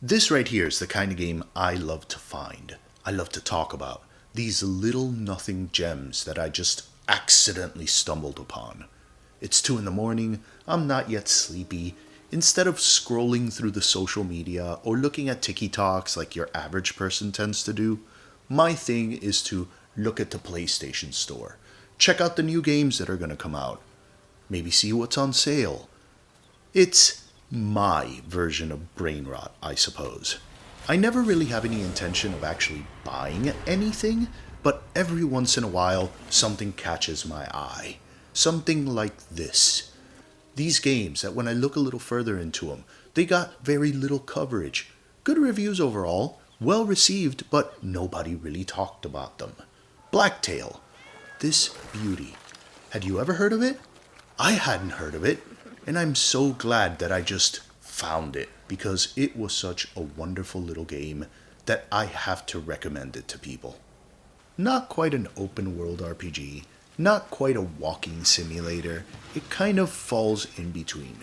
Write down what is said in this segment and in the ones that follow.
This right here is the kind of game I love to find. I love to talk about. These little nothing gems that I just accidentally stumbled upon. It's 2 in the morning, I'm not yet sleepy. Instead of scrolling through the social media or looking at TikToks like your average person tends to do, my thing is to look at the PlayStation Store. Check out the new games that are going to come out. Maybe see what's on sale. It's my version of brain rot, I suppose. I never really have any intention of actually buying anything, but every once in a while, something catches my eye. Something like this. These games that when I look a little further into them, they got very little coverage. Good reviews overall, well received, but nobody really talked about them. Blacktail. This beauty. Had you ever heard of it? I hadn't heard of it, and I'm so glad that I just found it because it was such a wonderful little game that I have to recommend it to people. Not quite an open world RPG, not quite a walking simulator, it kind of falls in between.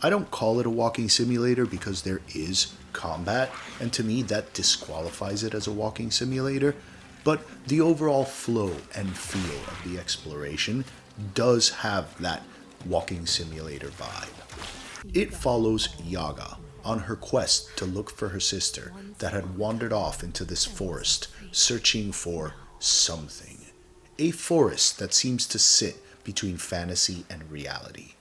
I don't call it a walking simulator because there is combat, and to me that disqualifies it as a walking simulator, but the overall flow and feel of the exploration does have that walking simulator vibe. It follows Yaga on her quest to look for her sister that had wandered off into this forest searching for something. A forest that seems to sit between fantasy and reality.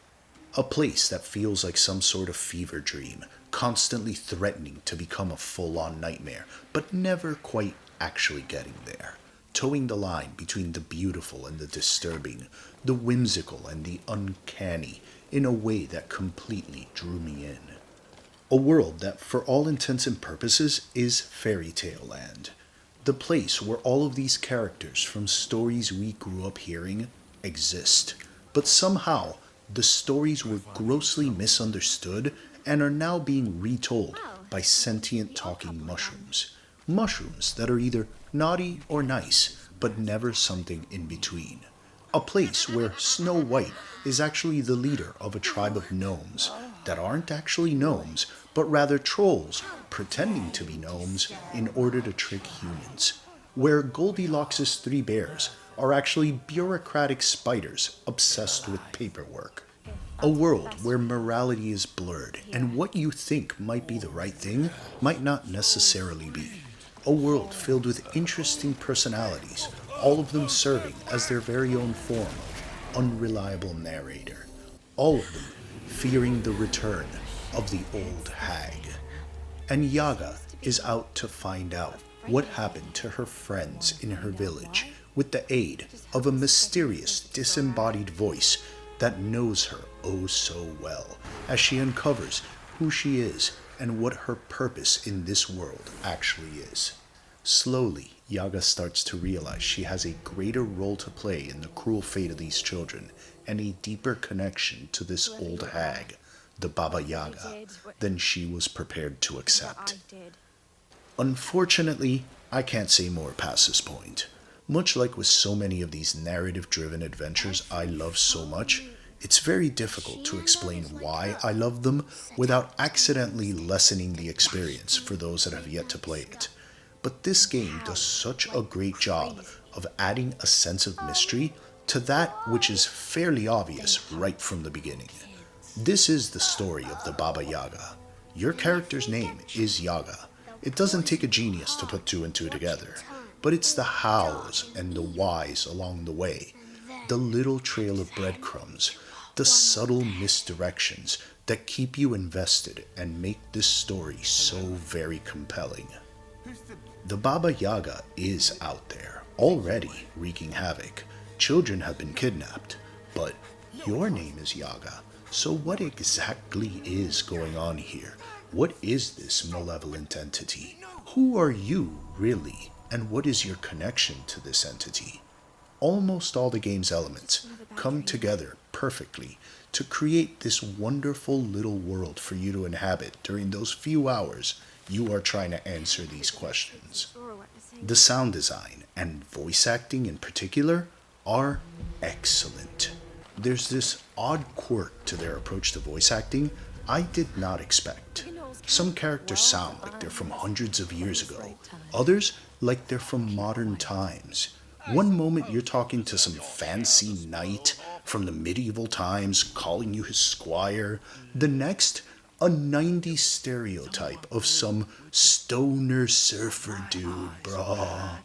A place that feels like some sort of fever dream, constantly threatening to become a full-on nightmare, but never quite actually getting there. Towing the line between the beautiful and the disturbing, the whimsical and the uncanny, in a way that completely drew me in. A world that, for all intents and purposes, is fairy tale land. The place where all of these characters from stories we grew up hearing exist. But somehow, the stories were grossly misunderstood and are now being retold by sentient talking mushrooms. Mushrooms that are either naughty or nice, but never something in between. A place where Snow White is actually the leader of a tribe of gnomes that aren't actually gnomes, but rather trolls pretending to be gnomes in order to trick humans. Where Goldilocks' 3 bears are actually bureaucratic spiders obsessed with paperwork. A world where morality is blurred and what you think might be the right thing might not necessarily be. A world filled with interesting personalities, all of them serving as their very own form of unreliable narrator. All of them fearing the return of the old hag. And Yaga is out to find out what happened to her friends in her village with the aid of a mysterious disembodied voice that knows her oh so well as she uncovers who she is and what her purpose in this world actually is. Slowly, Yaga starts to realize she has a greater role to play in the cruel fate of these children and a deeper connection to this old hag, the Baba Yaga, than she was prepared to accept. Unfortunately, I can't say more past this point. Much like with so many of these narrative-driven adventures I love so much, it's very difficult to explain why I love them without accidentally lessening the experience for those that have yet to play it. But this game does such a great job of adding a sense of mystery to that which is fairly obvious right from the beginning. This is the story of the Baba Yaga. Your character's name is Yaga. It doesn't take a genius to put 2 and 2 together, but it's the hows and the whys along the way, the little trail of breadcrumbs, the subtle misdirections that keep you invested and make this story so very compelling. The Baba Yaga is out there, already wreaking havoc. Children have been kidnapped, but your name is Yaga, so what exactly is going on here? What is this malevolent entity? Who are you, really? And what is your connection to this entity? Almost all the game's elements come together perfectly to create this wonderful little world for you to inhabit during those few hours you are trying to answer these questions. The sound design, and voice acting in particular, are excellent. There's this odd quirk to their approach to voice acting I did not expect. Some characters sound like they're from hundreds of years ago, others like they're from modern times. One moment you're talking to some fancy knight from the medieval times calling you his squire, the next, a 90s stereotype of some stoner surfer dude, brah.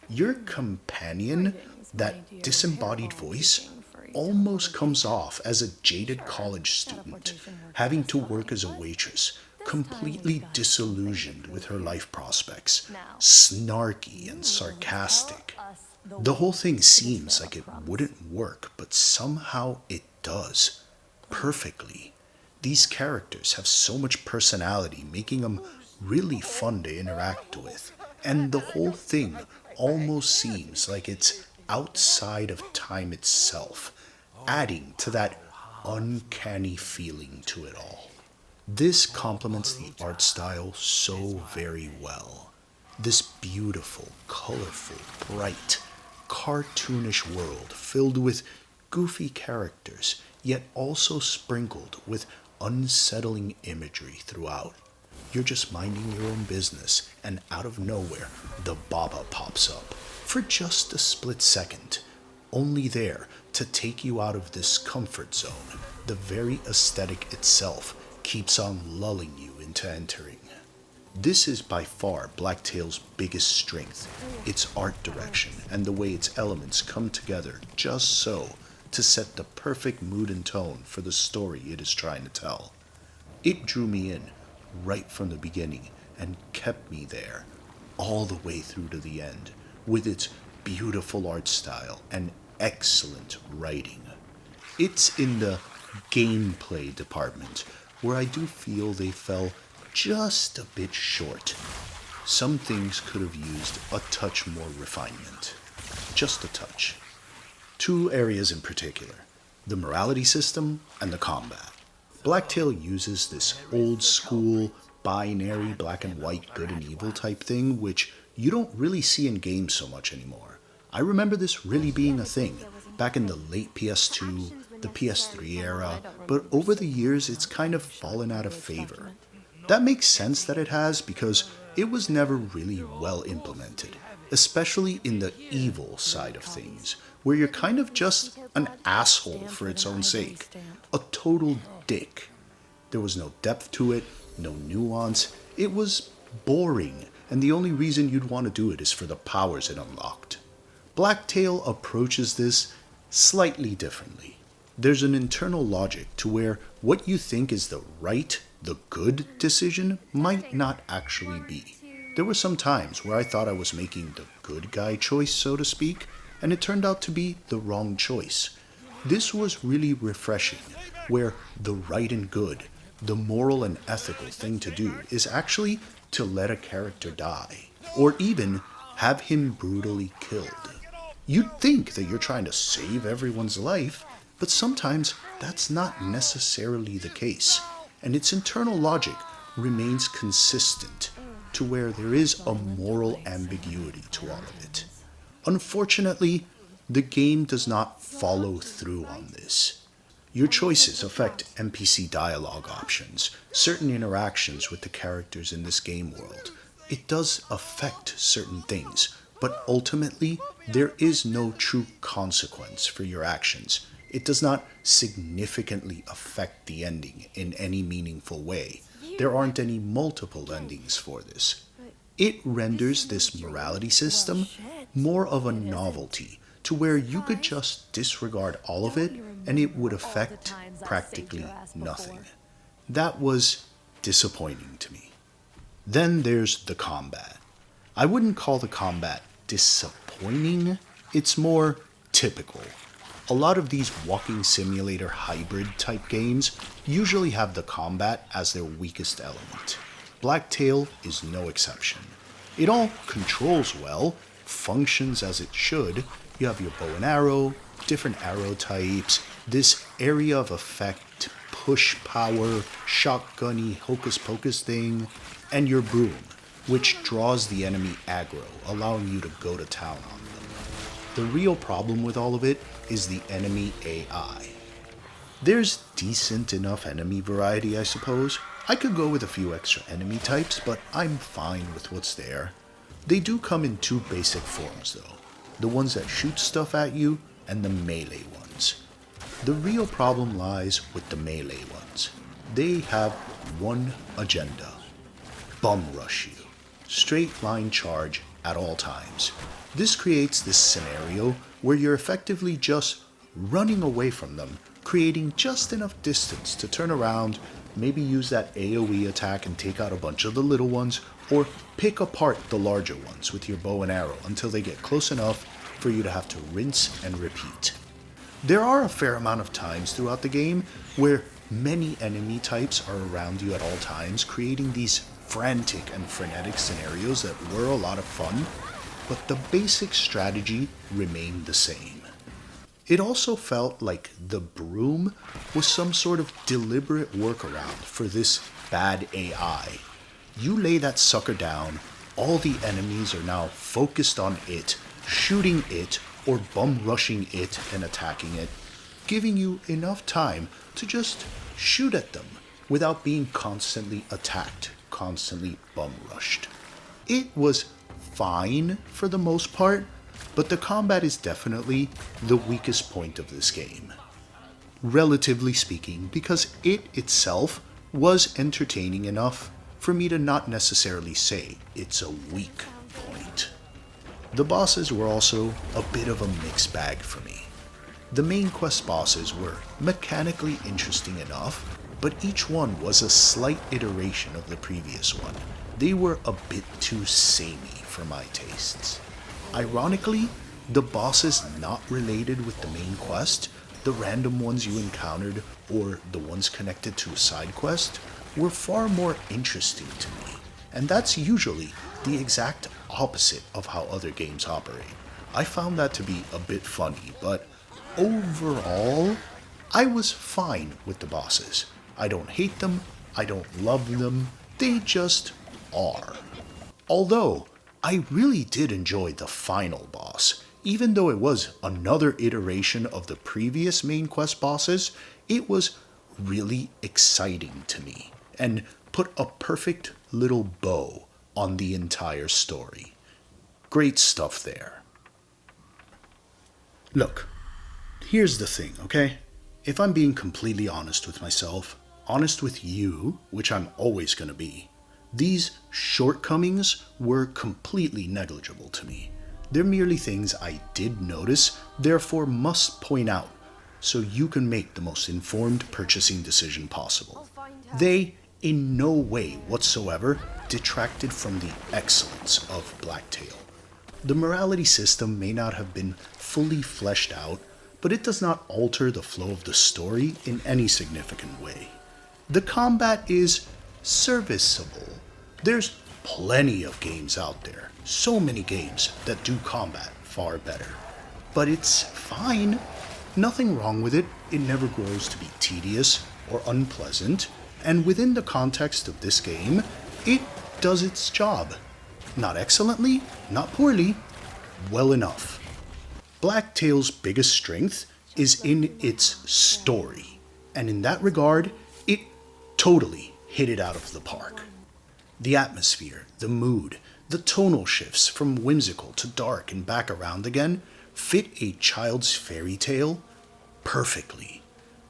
Your companion, that disembodied voice, almost comes off as a jaded college student, having to work as a waitress, completely disillusioned with her life prospects, snarky and sarcastic. The whole thing seems like it wouldn't work, but somehow it does. Perfectly. These characters have so much personality, making them really fun to interact with, and the whole thing almost seems like it's outside of time itself, adding to that uncanny feeling to it all. This complements the art style so very well. This beautiful, colorful, bright, cartoonish world filled with goofy characters, yet also sprinkled with unsettling imagery throughout. You're just minding your own business, and out of nowhere, the Baba pops up, for just a split second, only there to take you out of this comfort zone. The very aesthetic itself keeps on lulling you into entering. This is by far Blacktail's biggest strength, its art direction and the way its elements come together just so to set the perfect mood and tone for the story it is trying to tell. It drew me in right from the beginning and kept me there all the way through to the end with its beautiful art style and excellent writing. It's in the gameplay department where I do feel they fell just a bit short. Some things could have used a touch more refinement. Just a touch. Two areas in particular, the morality system and the combat. Blacktail uses this old school, binary, black and white, good and evil type thing, which you don't really see in games so much anymore. I remember this really being a thing back in the late PS2, the PS3 era, but over the years it's kind of fallen out of favor. That makes sense that it has because it was never really well implemented, especially in the evil side of things, where you're kind of just an asshole for its own sake, a total dick. There was no depth to it, no nuance, it was boring, and the only reason you'd want to do it is for the powers it unlocked. Blacktail approaches this slightly differently. There's an internal logic to where what you think is the right, the good decision might not actually be. There were some times where I thought I was making the good guy choice, so to speak, and it turned out to be the wrong choice. This was really refreshing, where the right and good, the moral and ethical thing to do is actually to let a character die, or even have him brutally killed. You'd think that you're trying to save everyone's life, but sometimes that's not necessarily the case, and its internal logic remains consistent to where there is a moral ambiguity to all of it. Unfortunately, the game does not follow through on this. Your choices affect NPC dialogue options, certain interactions with the characters in this game world. It does affect certain things, but ultimately, there is no true consequence for your actions. It does not significantly affect the ending in any meaningful way. There aren't any multiple endings for this. It renders this morality system more of a novelty, to where you could just disregard all of it and it would affect practically nothing. That was disappointing to me. Then there's the combat. I wouldn't call the combat disappointing, it's more typical. A lot of these walking simulator hybrid type games usually have the combat as their weakest element. Blacktail is no exception. It all controls well, functions as it should. You have your bow and arrow, different arrow types, this area of effect, push power, shotgunny hocus pocus thing, and your broom, which draws the enemy aggro, allowing you to go to town on them. The real problem with all of it is the enemy AI. There's decent enough enemy variety, I suppose, I could go with a few extra enemy types, but I'm fine with what's there. They do come in two basic forms though, the ones that shoot stuff at you and the melee ones. The real problem lies with the melee ones. They have one agenda: bum rush you. Straight line charge at all times. This creates this scenario where you're effectively just running away from them, creating just enough distance to turn around, maybe use that AoE attack and take out a bunch of the little ones, or pick apart the larger ones with your bow and arrow until they get close enough for you to have to rinse and repeat. There are a fair amount of times throughout the game where many enemy types are around you at all times, creating these frantic and frenetic scenarios that were a lot of fun, but the basic strategy remained the same. It also felt like the broom was some sort of deliberate workaround for this bad AI. You lay that sucker down, all the enemies are now focused on it, shooting it, or bum rushing it and attacking it, giving you enough time to just shoot at them without being constantly attacked, constantly bum rushed. It was fine for the most part, but the combat is definitely the weakest point of this game. Relatively speaking, because it itself was entertaining enough for me to not necessarily say it's a weak point. The bosses were also a bit of a mixed bag for me. The main quest bosses were mechanically interesting enough, but each one was a slight iteration of the previous one. They were a bit too samey for my tastes. Ironically, the bosses not related with the main quest, the random ones you encountered or the ones connected to a side quest, were far more interesting to me. And that's usually the exact opposite of how other games operate. I found that to be a bit funny, but overall, I was fine with the bosses. I don't hate them, I don't love them, they just are. Although, I really did enjoy the final boss. Even though it was another iteration of the previous main quest bosses, it was really exciting to me and put a perfect little bow on the entire story. Great stuff there. Look, here's the thing, okay? If I'm being completely honest with myself, honest with you, which I'm always gonna be, these shortcomings were completely negligible to me. They're merely things I did notice, therefore must point out, so you can make the most informed purchasing decision possible. They, in no way whatsoever, detracted from the excellence of Blacktail. The morality system may not have been fully fleshed out, but it does not alter the flow of the story in any significant way. The combat is serviceable. There's plenty of games out there, so many games that do combat far better. But it's fine. Nothing wrong with it. It never grows to be tedious or unpleasant, and within the context of this game, it does its job. Not excellently, not poorly, well enough. Blacktail's biggest strength is in its story, and in that regard, it totally hit it out of the park. The atmosphere, the mood, the tonal shifts from whimsical to dark and back around again fit a child's fairy tale perfectly.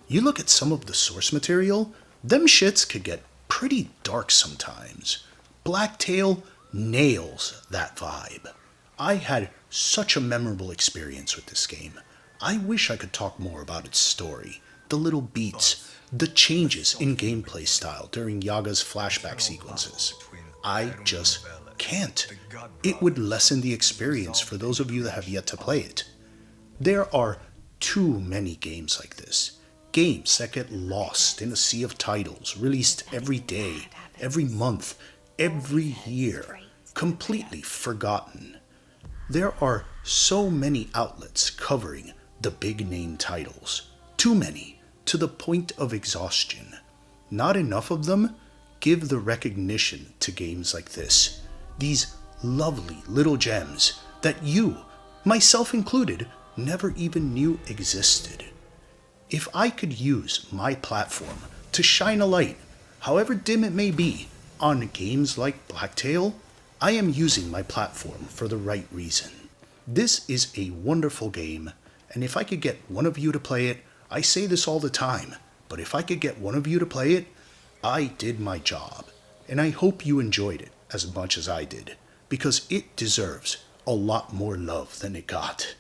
You look at some of the source material, them shits could get pretty dark sometimes. Blacktail nails that vibe. I had such a memorable experience with this game. I wish I could talk more about its story, the little beats, the changes in gameplay style during Yaga's flashback sequences. I just can't. It would lessen the experience for those of you that have yet to play it. There are too many games like this. Games that get lost in a sea of titles, released every day, every month, every year, completely forgotten. There are so many outlets covering the big name titles. Too many, to the point of exhaustion. Not enough of them give the recognition to games like this. These lovely little gems that you, myself included, never even knew existed. If I could use my platform to shine a light, However dim it may be, on games like Blacktail, I am using my platform for the right reason. This is a wonderful game, and if I could get one of you to play it, I say this all the time, but if I could get one of you to play it, I did my job. And I hope you enjoyed it as much as I did, because it deserves a lot more love than it got.